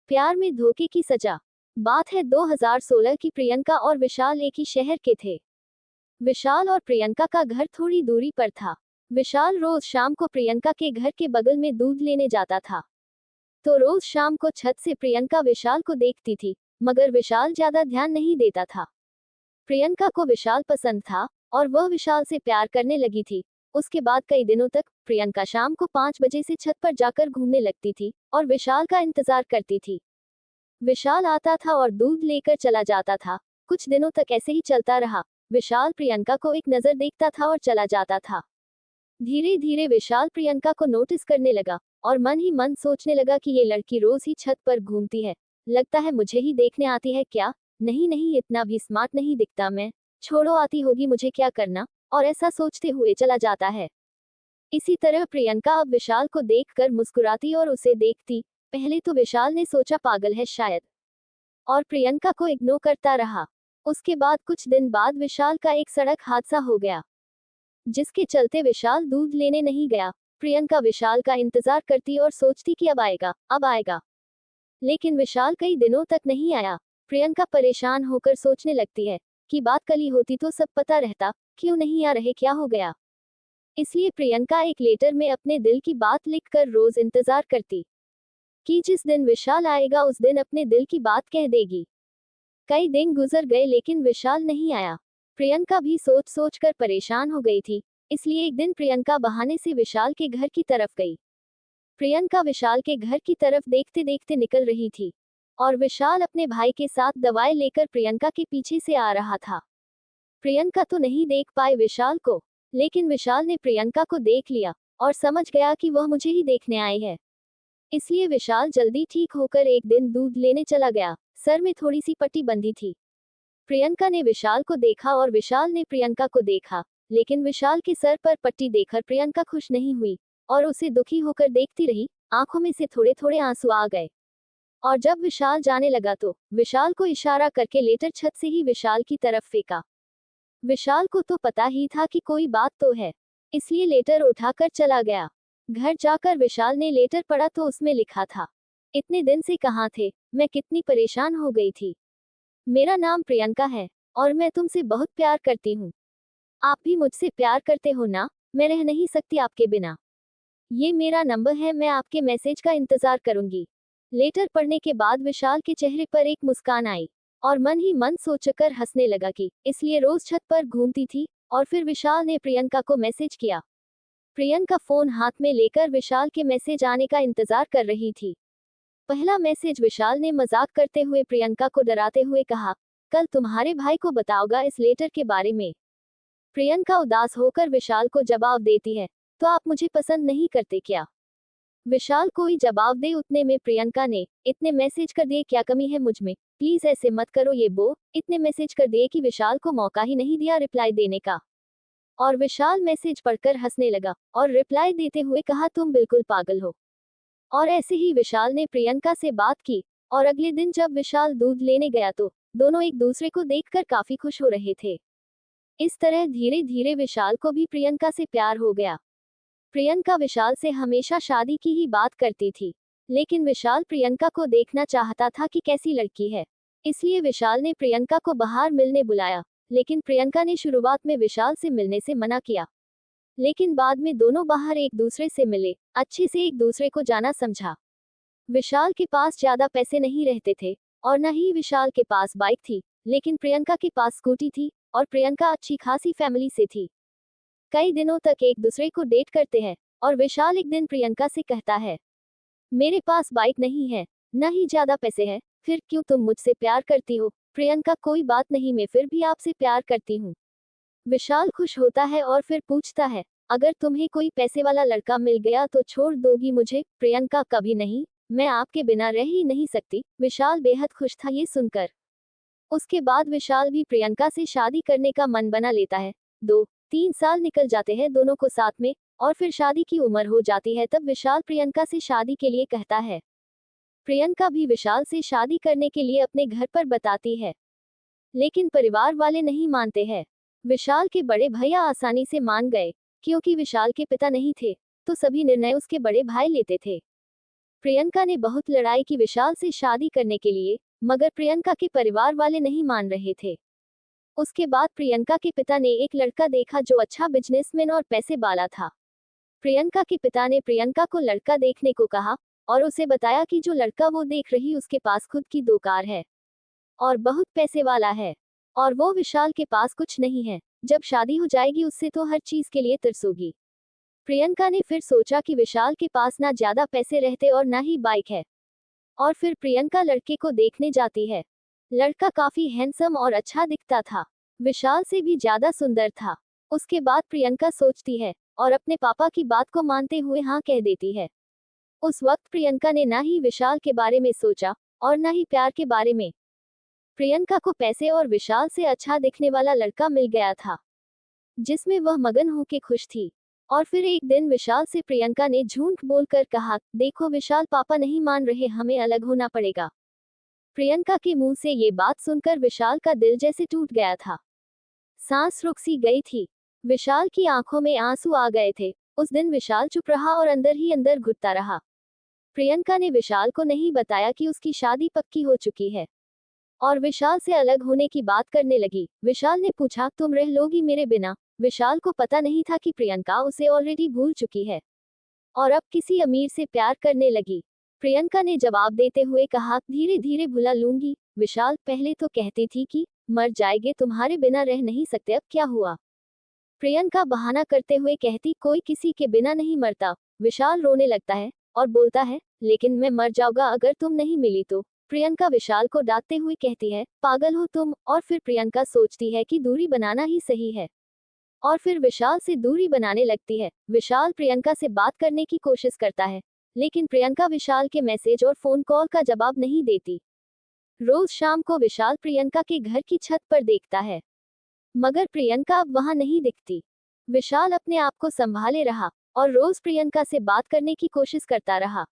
प्यार में धोखे की सजा। बात है 2016 की। प्रियंका और विशाल एक ही शहर के थे। विशाल और प्रियंका का घर थोड़ी दूरी पर था। विशाल रोज शाम को प्रियंका के घर के बगल में दूध लेने जाता था। तो रोज शाम को छत से प्रियंका विशाल को देखती थी, मगर विशाल ज्यादा ध्यान नहीं देता था। प्रियंका को विशाल पसंद था और वह विशाल से प्यार करने लगी थी। उसके बाद कई दिनों तक प्रियंका शाम को 5 बजे से छत पर जाकर घूमने लगती थी और विशाल का इंतजार करती थी। विशाल आता था और दूध लेकर चला जाता था। कुछ दिनों तक ऐसे ही चलता रहा। विशाल प्रियंका को एक नजर देखता था और चला जाता था। धीरे धीरे विशाल प्रियंका को नोटिस करने लगा और मन ही मन सोचने लगा कि ये लड़की रोज ही छत पर घूमती है, लगता है मुझे ही देखने आती है क्या। नहीं नहीं, इतना भी स्मार्ट नहीं दिखता मैं, छोड़ो आती होगी मुझे क्या करना, और ऐसा सोचते हुए चला जाता है। इसी तरह प्रियंका अब विशाल को देखकर मुस्कुराती और उसे देखती। पहले तो विशाल ने सोचा पागल है शायद, और प्रियंका को इग्नोर करता रहा। उसके बाद कुछ दिन बाद विशाल का एक सड़क हादसा हो गया, जिसके चलते विशाल दूध लेने नहीं गया। प्रियंका विशाल का इंतजार करती और सोचती कि अब आएगा अब आएगा, लेकिन विशाल कई दिनों तक नहीं आया। प्रियंका परेशान होकर सोचने लगती है कि बात कल ही होती तो सब पता रहता, क्यों नहीं आ रहे, क्या हो गया। इसलिए प्रियंका एक लेटर में अपने दिल की बात लिखकर रोज इंतजार करती कि जिस दिन विशाल आएगा उस दिन अपने दिल की बात कह देगी। कई दिन गुजर गए लेकिन विशाल नहीं आया। प्रियंका भी सोच सोच कर परेशान हो गई थी। इसलिए एक दिन प्रियंका बहाने से विशाल के घर की तरफ गई। प्रियंका विशाल के घर की तरफ देखते देखते निकल रही थी और विशाल अपने भाई के साथ दवाई लेकर प्रियंका के पीछे से आ रहा था। प्रियंका तो नहीं देख पाई विशाल को, लेकिन विशाल ने प्रियंका को देख लिया और समझ गया कि वह मुझे ही देखने आई है। इसलिए विशाल जल्दी ठीक होकर एक दिन दूध लेने चला गया। सर में थोड़ी सी पट्टी बंधी थी। प्रियंका ने विशाल को देखा और विशाल ने प्रियंका को देखा, लेकिन विशाल के सर पर पट्टी देखकर प्रियंका खुश नहीं हुई और उसे दुखी होकर देखती रही। आंखों में से थोड़े थोड़े आंसू आ गए और जब विशाल जाने लगा तो विशाल को इशारा करके लेटर छत से ही विशाल की तरफ फेंका। विशाल को तो पता ही था कि कोई बात तो है, इसलिए लेटर उठाकर चला गया। घर जाकर विशाल ने लेटर पढ़ा तो उसमें लिखा था, इतने दिन से कहाँ थे, मैं कितनी परेशान हो गई थी। मेरा नाम प्रियंका है और मैं तुमसे बहुत प्यार करती हूँ। आप भी मुझसे प्यार करते हो ना, मैं रह नहीं सकती आपके बिना। ये मेरा नंबर है, मैं आपके मैसेज का इंतजार करूंगी। लेटर पढ़ने के बाद विशाल के चेहरे पर एक मुस्कान आई और मन ही मन सोचकर हंसने लगा कि इसलिए रोज छत पर घूमती थी। और फिर विशाल ने प्रियंका को मैसेज किया। प्रियंका फोन हाथ में लेकर विशाल के मैसेज आने का इंतजार कर रही थी। पहला मैसेज विशाल ने मजाक करते हुए प्रियंका को डराते हुए कहा, कल तुम्हारे भाई को बताओगा इस लेटर के बारे में। प्रियंका उदास होकर विशाल को जवाब देती है, तो आप मुझे पसंद नहीं करते क्या। विशाल कोई जवाब दे उतने में प्रियंका ने, इतने मैसेज कर दिए, क्या कमी है मुझ में, प्लीज ऐसे मत करो ये वो। इतने मैसेज कर दिए कि विशाल को मौका ही नहीं दिया रिप्लाई देने का। और विशाल मैसेज पढ़कर हंसने लगा और रिप्लाई देते हुए कहा, तुम बिल्कुल पागल हो। और ऐसे ही विशाल ने प्रियंका से बात की और अगले दिन जब विशाल दूध लेने गया तो दोनों एक दूसरे को देखकर काफी खुश हो रहे थे। इस तरह धीरे धीरे विशाल को भी प्रियंका से प्यार हो गया। प्रियंका विशाल से हमेशा शादी की ही बात करती थी, लेकिन विशाल प्रियंका को देखना चाहता था कि कैसी लड़की है। इसलिए विशाल ने प्रियंका को बाहर मिलने बुलाया, लेकिन प्रियंका ने शुरुआत में विशाल से मिलने से मना किया। लेकिन बाद में दोनों बाहर एक दूसरे से मिले, अच्छे से एक दूसरे को जाना समझा। विशाल के पास ज्यादा पैसे नहीं रहते थे और न ही विशाल के पास बाइक थी, लेकिन प्रियंका के पास स्कूटी थी और प्रियंका अच्छी खासी फैमिली से थी। कई दिनों तक एक दूसरे को डेट करते हैं और विशाल एक दिन प्रियंका से कहता है, मेरे पास बाइक नहीं है, न ही ज्यादा पैसे हैं, फिर क्यों तुम मुझसे प्यार करती हो। प्रियंका, कोई बात नहीं, मैं फिर भी आपसे प्यार करती हूँ। विशाल खुश होता है और फिर पूछता है, अगर तुम्हें कोई पैसे वाला लड़का मिल गया तो छोड़ दोगी मुझे। प्रियंका, कभी नहीं, मैं आपके बिना रह ही नहीं सकती। विशाल बेहद खुश था ये सुनकर। उसके बाद विशाल भी प्रियंका से शादी करने का मन बना लेता है। 2-3 साल निकल जाते हैं दोनों को साथ में और फिर शादी की उम्र हो जाती है। तब विशाल प्रियंका से शादी के लिए कहता है। प्रियंका भी विशाल से शादी करने के लिए अपने घर पर बताती है, लेकिन परिवार वाले नहीं मानते हैं। विशाल के बड़े भैया आसानी से मान गए, क्योंकि विशाल के पिता नहीं थे, तो सभी निर्णय उसके बड़े भाई लेते थे। प्रियंका ने बहुत लड़ाई की विशाल से शादी करने के लिए, मगर प्रियंका के परिवार वाले नहीं मान रहे थे। उसके बाद प्रियंका के पिता ने एक लड़का देखा जो अच्छा बिजनेसमैन और पैसे वाला था। प्रियंका के पिता ने प्रियंका को लड़का देखने को कहा और उसे बताया कि जो लड़का वो देख रही उसके पास खुद की 2 कार है और बहुत पैसे वाला है और वो विशाल के पास कुछ नहीं है। जब शादी हो जाएगी उससे तो हर चीज के लिए तरसोगी। प्रियंका ने फिर सोचा कि विशाल के पास ना ज्यादा पैसे रहते और ना ही बाइक है, और फिर प्रियंका लड़के को देखने जाती है। लड़का काफी हैंडसम और अच्छा दिखता था, विशाल से भी ज्यादा सुंदर था। उसके बाद प्रियंका सोचती है और अपने पापा की बात को मानते हुए हाँ कह देती है। उस वक्त प्रियंका ने ना ही विशाल के बारे में सोचा और ना ही प्यार के बारे में। प्रियंका को पैसे और विशाल से अच्छा दिखने वाला लड़का मिल गया था, जिसमें वह मगन होकर खुश थी। और फिर एक दिन विशाल से प्रियंका ने झूठ बोलकर कहा, देखो विशाल, पापा नहीं मान रहे, हमें अलग होना पड़ेगा। प्रियंका के मुंह से ये बात सुनकर विशाल का दिल जैसे टूट गया था, सांस रुक सी गई थी। विशाल की आंखों में आंसू आ गए थे। उस दिन विशाल चुप रहा और अंदर ही अंदर घुटता रहा। प्रियंका ने विशाल को नहीं बताया कि उसकी शादी पक्की हो चुकी है और विशाल से अलग होने की बात करने लगी। विशाल ने पूछा, तुम रह लोगी मेरे बिना? विशाल को पता नहीं था कि प्रियंका उसे ऑलरेडी भूल चुकी है और अब किसी अमीर से प्यार करने लगी। प्रियंका ने जवाब देते हुए कहा, धीरे धीरे भुला लूंगी। विशाल, पहले तो कहती थी कि मर जाएंगे, तुम्हारे बिना रह नहीं सकते, अब क्या हुआ? प्रियंका बहाना करते हुए कहती, कोई किसी के बिना नहीं मरता। विशाल रोने लगता है और बोलता है, लेकिन मैं मर जाऊंगा अगर तुम नहीं मिली तो। प्रियंका विशाल को डांटते हुए कहती है, पागल हो तुम। और फिर प्रियंका सोचती है कि दूरी बनाना ही सही है और फिर विशाल से दूरी बनाने लगती है। विशाल प्रियंका से बात करने की कोशिश करता है, लेकिन प्रियंका विशाल के मैसेज और फोन कॉल का जवाब नहीं देती। रोज शाम को विशाल प्रियंका के घर की छत पर देखता है, मगर प्रियंका अब वहां नहीं दिखती। विशाल अपने आप को संभाले रहा और रोज प्रियंका से बात करने की कोशिश करता रहा,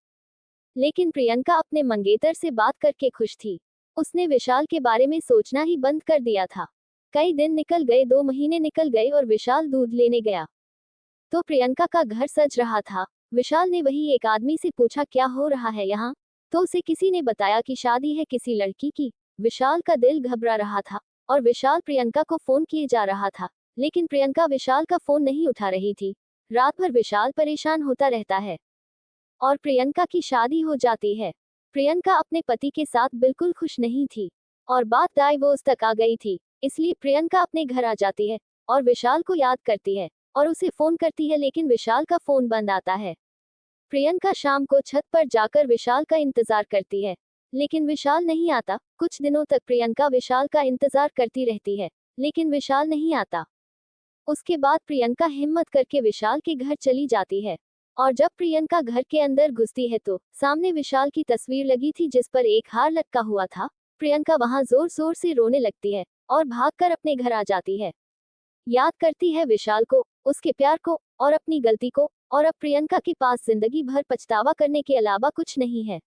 लेकिन प्रियंका अपने मंगेतर से बात करके खुश थी। उसने विशाल के बारे में सोचना ही बंद कर दिया था। कई दिन निकल गए, 2 महीने निकल गए और विशाल दूध लेने गया तो प्रियंका का घर सज रहा था। विशाल ने वही एक आदमी से पूछा, क्या हो रहा है यहाँ? तो उसे किसी ने बताया कि शादी है किसी लड़की की। विशाल का दिल घबरा रहा था और विशाल प्रियंका को फोन किए जा रहा था, लेकिन प्रियंका विशाल का फोन नहीं उठा रही थी। रात भर विशाल परेशान होता रहता है और प्रियंका की शादी हो जाती है। प्रियंका अपने पति के साथ बिल्कुल खुश नहीं थी और बात डाइवोर्स तक आ गई थी। इसलिए प्रियंका अपने घर आ जाती है और विशाल को याद करती है और उसे फोन करती है, लेकिन विशाल का फोन बंद आता है। प्रियंका शाम को छत पर जाकर विशाल का इंतजार करती है, लेकिन विशाल नहीं आता। कुछ दिनों तक प्रियंका विशाल का इंतजार करती रहती है, लेकिन विशाल नहीं आता। उसके बाद प्रियंका हिम्मत करके विशाल के घर चली जाती है और जब प्रियंका घर के अंदर घुसती है तो सामने विशाल की तस्वीर लगी थी जिस पर एक हार लटका हुआ था। प्रियंका वहां जोर जोर से रोने लगती है और भागकर अपने घर आ जाती है। याद करती है विशाल को, उसके प्यार को और अपनी गलती को, और अब प्रियंका के पास जिंदगी भर पछतावा करने के अलावा कुछ नहीं है।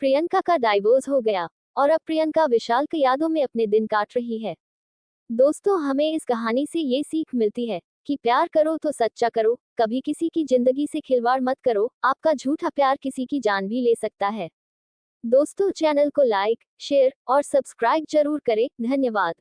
प्रियंका का डाइवोर्स हो गया और अब प्रियंका विशाल की यादों में अपने दिन काट रही है। दोस्तों, हमें इस कहानी से ये सीख मिलती है कि प्यार करो तो सच्चा करो, कभी किसी की जिंदगी से खिलवाड़ मत करो। आपका झूठा प्यार किसी की जान भी ले सकता है। दोस्तों, चैनल को लाइक, शेयर और सब्सक्राइब जरूर करें। धन्यवाद।